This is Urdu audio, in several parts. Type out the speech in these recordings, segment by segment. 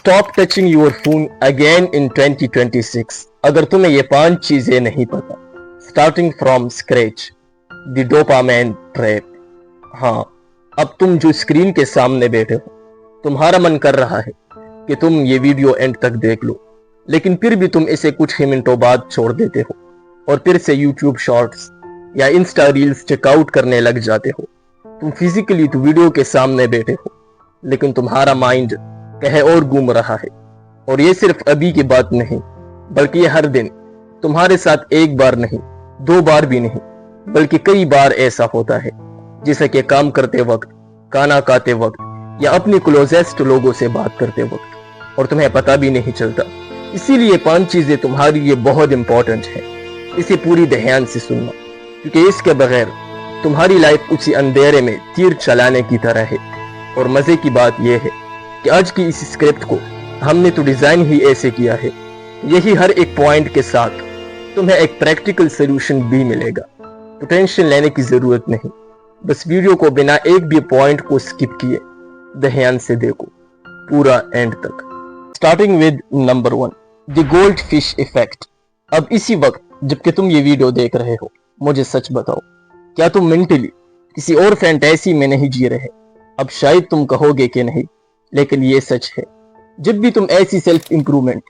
Stop touching your phone again in 2026 اگر تمہیں یہ 5 چیزیں نہیں پتا. Starting from scratch, the dopamine trap. ہاں، اب تم جو اسکرین کے سامنے بیٹھے ہو، تمہارا من کر رہا ہے کہ تم یہ ویڈیو اینڈ تک دیکھ لو، لیکن پھر بھی تم اسے کچھ ہی منٹوں بعد چھوڑ دیتے ہو اور پھر سے یوٹیوب شارٹس یا انسٹا ریلز چیک آؤٹ کرنے لگ جاتے ہو. تم فزیکلی تو ویڈیو کے سامنے بیٹھے ہو، لیکن تمہارا مائنڈ کہیں اور گھوم رہا ہے. اور یہ صرف ابھی کی بات نہیں، بلکہ یہ ہر دن تمہارے ساتھ ایک بار نہیں، 2 بار بھی نہیں، بلکہ کئی بار ایسا ہوتا ہے، جیسا کہ کام کرتے وقت، کھانا کھاتے وقت یا اپنی کلوزسٹ لوگوں سے بات کرتے وقت، اور تمہیں پتہ بھی نہیں چلتا. اسی لیے 5 چیزیں تمہاری لیے بہت امپورٹنٹ ہیں. اسے پوری دھیان سے سننا، کیونکہ اس کے بغیر تمہاری لائف اسی اندھیرے میں تیر چلانے کی طرح ہے. اور مزے کی بات یہ ہے کہ آج کی اس اسکرپٹ کو ہم نے تو ڈیزائن ہی ایسے کیا ہے، یہی ہر ایک پوائنٹ کے ساتھ تمہیں ایک پریکٹیکل سلوشن بھی ملے گا. تو ٹینشن لینے کی ضرورت نہیں، بس ویڈیو کو بنا ایک بھی پوائنٹ کو سکپ کیے دھیان سے دیکھو پورا اینڈ تک. Starting with number 1، the gold fish effect. اب اسی وقت جبکہ تم یہ ویڈیو دیکھ رہے ہو، مجھے سچ بتاؤ، کیا تم منٹلی کسی اور فینٹیسی میں نہیں جی رہے؟ اب شاید تم کہو گے کہ نہیں، لیکن یہ سچ ہے. جب بھی تم ایسی سیلف امپرومنٹ،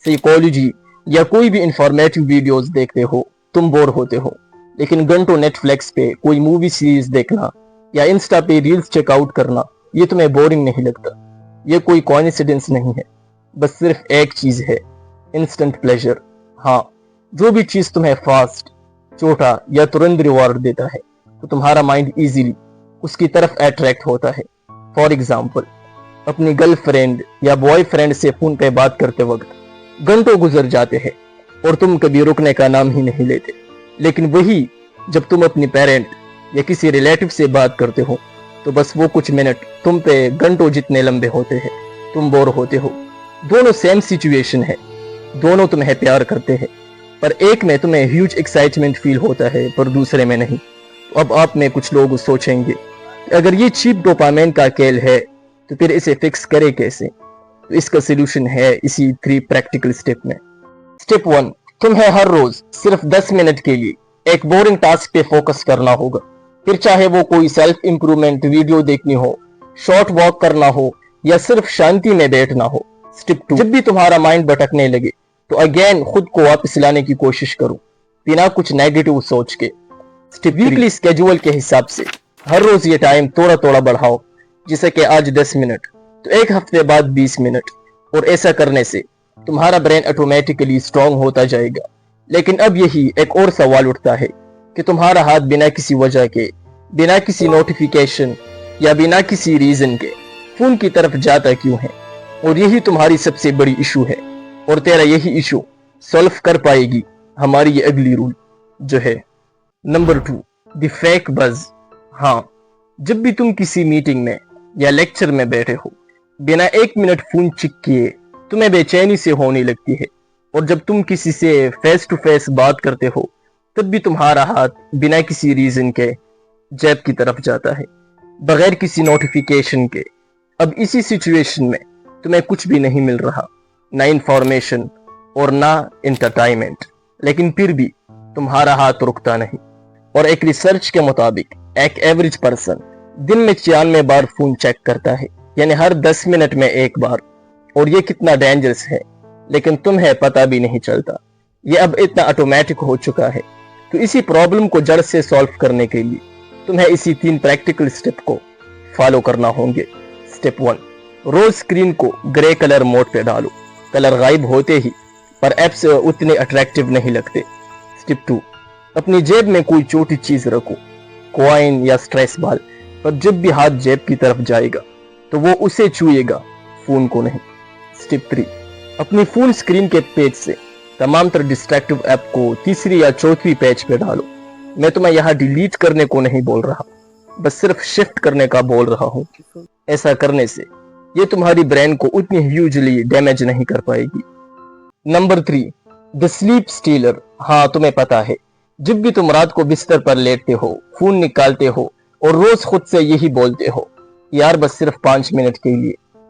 سائیکالوجی یا کوئی بھی انفارمیٹیو ویڈیوز دیکھتے ہو، تم بور ہوتے ہو. لیکن گھنٹوں نیٹ فلیکس پہ کوئی مووی سیریز دیکھنا یا انسٹا پہ ریلز چیک آؤٹ کرنا، یہ تمہیں بورنگ نہیں لگتا. یہ کوئی کوئنسیڈنس نہیں ہے، بس صرف ایک چیز ہے، انسٹنٹ پلیجر. ہاں، جو بھی چیز تمہیں فاسٹ، چھوٹا یا ترنت ریوارڈ دیتا ہے، تو تمہارا مائنڈ ایزیلی اس کی طرف اٹریکٹ ہوتا ہے. فار ایگزامپل، اپنی گرل فرینڈ یا بوائے فرینڈ سے فون پہ بات کرتے وقت گھنٹوں گزر جاتے ہیں اور تم کبھی رکنے کا نام ہی نہیں لیتے. لیکن وہی جب تم اپنی پیرنٹ یا کسی ریلیٹو سے بات کرتے ہو، تو بس وہ کچھ منٹ تم پہ گھنٹوں جتنے لمبے ہوتے ہیں. تم بور ہوتے ہو. دونوں سیم سچویشن ہے، دونوں تمہیں پیار کرتے ہیں، پر ایک میں تمہیں ہیوج ایکسائٹمنٹ فیل ہوتا ہے پر دوسرے میں نہیں. تو اب آپ میں کچھ لوگ سوچیں گے کہ اگر یہ چیپ ڈوپامین کا کھیل ہے تو پھر اسے فکس کرے کیسے؟ تو اس کا سلوشن ہے اسی 3 پریکٹیکل سٹیپ میں. سٹیپ 1، تمہیں ہر روز صرف 10 منٹ کے لیے ایک بورنگ ٹاسک پہ فوکس کرنا ہوگا. پھر چاہے وہ کوئی سیلف امپرومنٹ ویڈیو دیکھنی ہو، شارٹ واک کرنا ہو یا صرف شانتی میں بیٹھنا ہو. سٹیپ 2، جب بھی تمہارا مائنڈ بھٹکنے لگے تو اگین خود کو واپس لانے کی کوشش کرو بنا کچھ نیگیٹو سوچ کے. سٹیپ 3، ویکلی اسکیجول کے حساب سے ہر روز یہ ٹائم تھوڑا تھوڑا بڑھاؤ، جیسے کہ آج 10 منٹ تو ایک ہفتے بعد 20 منٹ. اور ایسا کرنے سے تمہارا برین آٹومیٹکلی سٹرونگ ہوتا جائے گا. لیکن اب یہی ایک اور سوال اٹھتا ہے کہ تمہارا ہاتھ بنا کسی وجہ کے، بنا کسی نوٹیفیکیشن یا بنا کسی ریزن کے فون کی طرف جاتا کیوں ہے؟ اور یہی تمہاری سب سے بڑی ایشو ہے، اور تیرا یہی ایشو سولف کر پائے گی ہماری یہ اگلی رول جو ہے نمبر 2، دی فیک بز. ہاں، جب بھی تم کسی میٹنگ میں یا لیکچر میں بیٹھے ہو، بنا 1 منٹ فون چیک کیے تمہیں بے چینی سے ہونے لگتی ہے. اور جب تم کسی سے فیس ٹو فیس بات کرتے ہو، تب بھی تمہارا ہاتھ بنا کسی ریزن کے جیب کی طرف جاتا ہے، بغیر کسی نوٹیفیکیشن کے. اب اسی سچویشن میں تمہیں کچھ بھی نہیں مل رہا، نہ انفارمیشن اور نہ انٹرٹینمنٹ، لیکن پھر بھی تمہارا ہاتھ رکتا نہیں. اور ایک ریسرچ کے مطابق ایک ایوریج پرسن دن میں 96 بار فون چیک کرتا ہے، یعنی ہر 10 منٹ میں 1 بار. اور یہ کتنا ڈینجرس ہے، لیکن تمہیں پتہ بھی نہیں چلتا. یہ اب اتنا آٹومیٹک ہو چکا ہے. تو اسی پرابلم کو جڑ سے سولف کرنے کے لیے تمہیں اسی 3 پریکٹیکل سٹیپ کو فالو کرنا ہوں گے. سٹیپ 1، روز اسکرین کو گرے کلر موڈ پہ ڈالو. کلر غائب ہوتے ہی پر ایپس اتنے اٹریکٹیو نہیں لگتے. سٹیپ 2، اپنی جیب میں کوئی چھوٹی چیز رکھو، کوائن یا سٹریس بال، پر جب بھی ہاتھ جیب کی طرف جائے گا تو وہ اسے چھوئے گا، فون کو نہیں. سٹیپ 3، اپنی فون اسکرین کے پیج سے تمام تر ڈسٹریکٹیو ایپ کو تیسری یا چوتھی پیج پہ ڈالو. میں تمہیں یہاں ڈیلیٹ کرنے کو نہیں بول رہا، بس صرف شفٹ کرنے کا بول رہا ہوں. ایسا کرنے سے یہ تمہاری برین کو اتنی ہیوجلی ڈیمیج نہیں کر پائے گی. نمبر 3، دی سلیپ سٹیلر. ہاں، تمہیں پتا ہے، جب بھی تم رات کو بستر پر لیٹتے ہو، فون نکالتے ہو اور روز خود سے یہی بولتے ہو، یار بس صرف 5 منٹ کے لیے،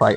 5,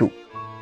2,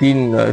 3